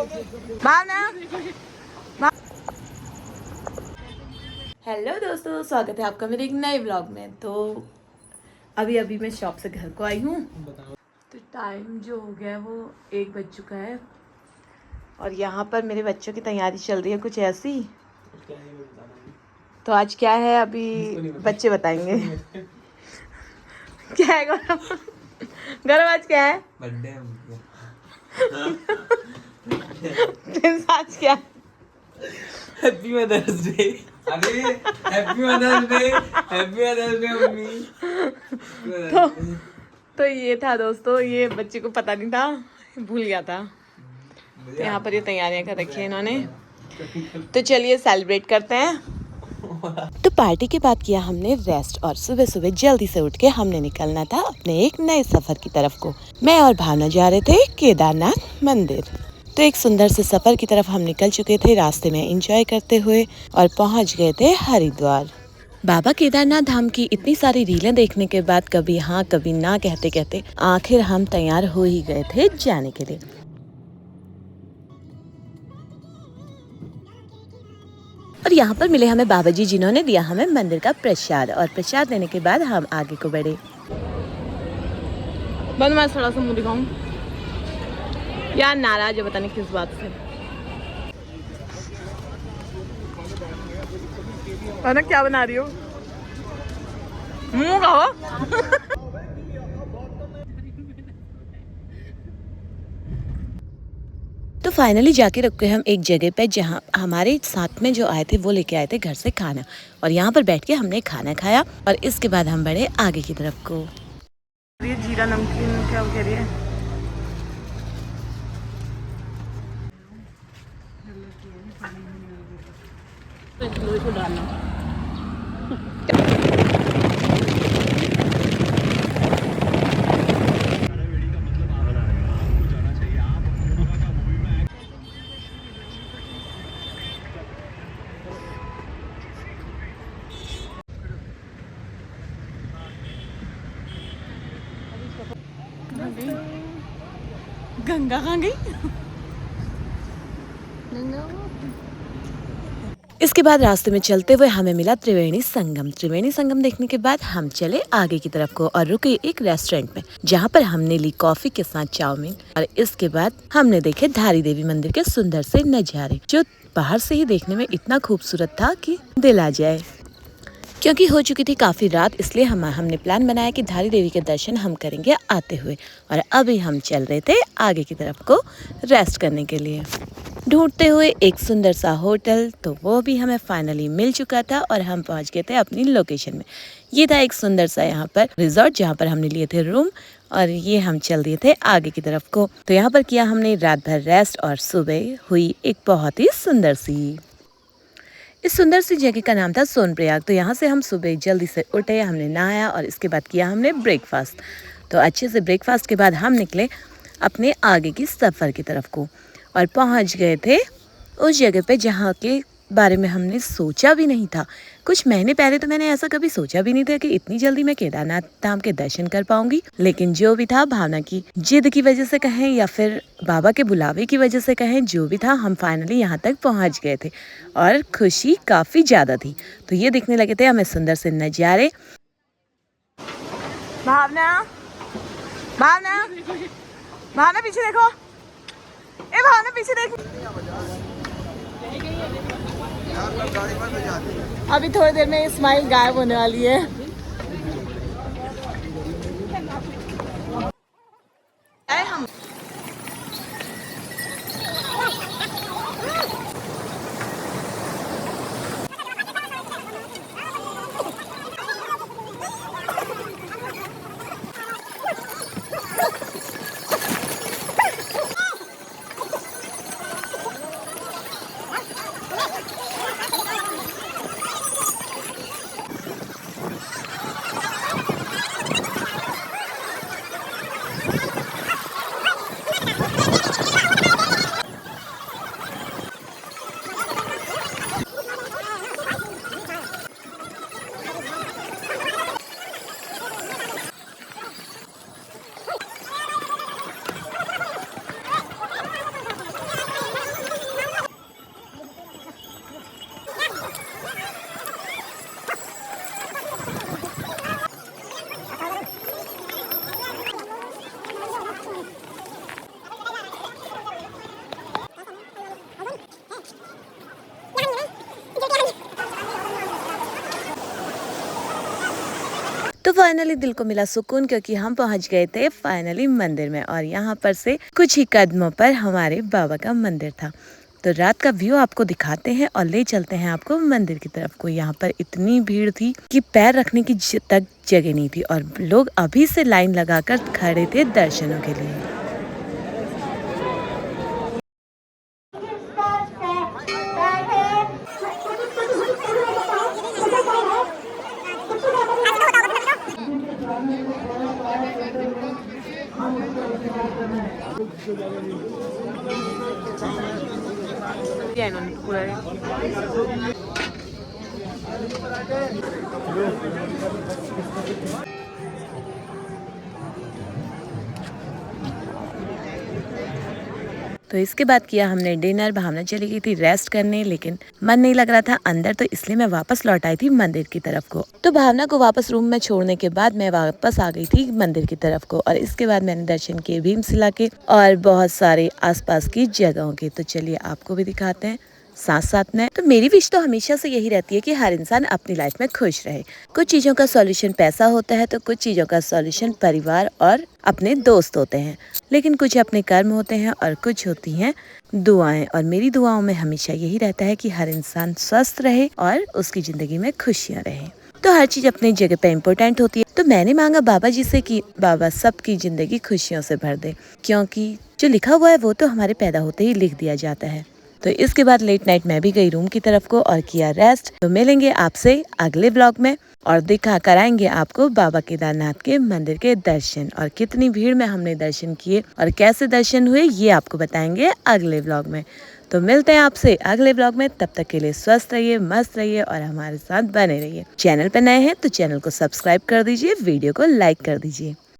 भावना। Hello दोस्तों, स्वागत है आपका मेरे एक नए व्लॉग में। तो अभी मैं शॉप से घर को आई हूँ। तो टाइम जो हो गया है वो 1 बज चुका है और यहाँ पर मेरे बच्चों की तैयारी चल रही है कुछ ऐसी। तो आज क्या है अभी बच्चे बताएंगे। क्या है गौरव? गौरव आज क्या है? बर्थडे है। आज क्या? Happy mother's day. अरे happy mother's day, happy mother's day mummy. तो ये था दोस्तों, ये बच्चे को पता नहीं था, भूल गया था। तो यहाँ पर ये तैयारियां कर रखी है इन्होंने। तो चलिए सेलिब्रेट करते हैं। तो पार्टी के बाद किया हमने रेस्ट और सुबह सुबह जल्दी से उठ के हमने निकलना था अपने एक नए सफर की तरफ को। मैं और भावना जा रहे थे केदारनाथ मंदिर। तो एक सुंदर से सफर की तरफ हम निकल चुके थे, रास्ते में एंजॉय करते हुए, और पहुंच गए थे हरिद्वार। बाबा केदारनाथ धाम की इतनी सारी रीलें देखने के बाद कभी हाँ कभी ना कहते कहते आखिर हम तैयार हो ही गए थे जाने के लिए। और यहाँ पर मिले हमें बाबा जी, जिन्होंने दिया हमें मंदिर का प्रसाद, और प्रसाद देने के बाद हम आगे को बढ़े। बंद मैं थोड़ा सा मुंह दिखाऊं यार, नाराज है पता नहीं किस बात से। और ना क्या बना रही हो? मुंह खाओ। तो फाइनली जाके रुके हम एक जगह पे जहाँ हमारे साथ में जो आए थे वो लेके आए थे घर से खाना, और यहाँ पर बैठ के हमने खाना खाया और इसके बाद हम बढ़े आगे की तरफ को। ये जीरा नमकीन क्या कह रही है? गंगा कहाँ गई? इसके बाद रास्ते में चलते हुए हमें मिला त्रिवेणी संगम। त्रिवेणी संगम देखने के बाद हम चले आगे की तरफ को और रुके एक रेस्टोरेंट में, जहाँ पर हमने ली कॉफी के साथ चाउमीन, और इसके बाद हमने देखे धारी देवी मंदिर के सुंदर से नजारे, जो बाहर से ही देखने में इतना खूबसूरत था कि दिल आ जाए। क्योंकि हो चुकी थी काफ़ी रात, इसलिए हमने प्लान बनाया कि धारी देवी के दर्शन हम करेंगे आते हुए, और अभी हम चल रहे थे आगे की तरफ को रेस्ट करने के लिए, ढूंढते हुए एक सुंदर सा होटल। तो वो भी हमें फाइनली मिल चुका था और हम पहुंच गए थे अपनी लोकेशन में। ये था एक सुंदर सा यहाँ पर रिजॉर्ट, जहाँ पर हमने लिए थे रूम, और ये हम चल दिए थे आगे की तरफ को। तो यहाँ पर किया हमने रात भर रेस्ट, और सुबह हुई एक बहुत ही सुंदर सी, इस सुंदर सी जगह का नाम था सोनप्रयाग। तो यहाँ से हम सुबह जल्दी से उठे, हमने नहाया और इसके बाद किया हमने ब्रेकफास्ट। तो अच्छे से ब्रेकफास्ट के बाद हम निकले अपने आगे की सफ़र की तरफ को, और पहुँच गए थे उस जगह पे जहाँ के बारे में हमने सोचा भी नहीं था। कुछ महीने पहले तो मैंने ऐसा कभी सोचा भी नहीं था कि इतनी जल्दी मैं केदारनाथ धाम के दर्शन कर पाऊंगी, लेकिन जो भी था, भावना की जिद की वजह से कहें या फिर बाबा के बुलावे की वजह से कहें, जो भी था, हम फाइनली यहाँ तक पहुँच गए थे और खुशी काफ़ी ज़्यादा थी। तो ये दिखने लगे थे हमें सुंदर से नज़ारे। भावना, भावना, भावना पीछे देखो, ए भावना पीछे देखो। अभी थोड़ी देर में स्माइल गायब होने वाली है। हम फाइनली दिल को मिला सुकून, क्योंकि हम पहुंच गए थे फाइनली मंदिर में और यहाँ पर से कुछ ही कदमों पर हमारे बाबा का मंदिर था। तो रात का व्यू आपको दिखाते हैं और ले चलते हैं आपको मंदिर की तरफ को। यहाँ पर इतनी भीड़ थी कि पैर रखने की तक जगह नहीं थी और लोग अभी से लाइन लगाकर खड़े थे दर्शनों के लिए। तो इसके बाद किया हमने डिनर। भावना चली गई थी रेस्ट करने, लेकिन मन नहीं लग रहा था अंदर, तो इसलिए मैं वापस लौट आई थी मंदिर की तरफ को। तो भावना को वापस रूम में छोड़ने के बाद मैं वापस आ गई थी मंदिर की तरफ को और इसके बाद मैंने दर्शन किए भीमशिला के और बहुत सारे आसपास की जगहों के। तो चलिए आपको भी दिखाते हैं साथ साथ में। तो मेरी विश तो हमेशा से यही रहती है कि हर इंसान अपनी लाइफ में खुश रहे। कुछ चीजों का सॉल्यूशन पैसा होता है तो कुछ चीजों का सॉल्यूशन परिवार और अपने दोस्त होते हैं, लेकिन कुछ अपने कर्म होते हैं और कुछ होती हैं दुआएं। और मेरी दुआओं में हमेशा यही रहता है कि हर इंसान स्वस्थ रहे और उसकी जिंदगी में खुशियां रहे। तो हर चीज अपनी जगह पे इम्पोर्टेंट होती है। तो मैंने मांगा बाबा जी से कि बाबा सबकी जिंदगी खुशियों से भर दे, क्योंकि जो लिखा हुआ है वो तो हमारे पैदा होते ही लिख दिया जाता है। तो इसके बाद लेट नाइट मैं भी गई रूम की तरफ को और किया रेस्ट। तो मिलेंगे आपसे अगले ब्लॉग में और दिखा कराएंगे आपको बाबा केदारनाथ के मंदिर के दर्शन और कितनी भीड़ में हमने दर्शन किए और कैसे दर्शन हुए ये आपको बताएंगे अगले ब्लॉग में। तो मिलते हैं आपसे अगले ब्लॉग में, तब तक के लिए स्वस्थ रहिए, मस्त रहिए और हमारे साथ बने रहिए। चैनल पर नए हैं तो चैनल को सब्सक्राइब कर दीजिए, वीडियो को लाइक कर दीजिए।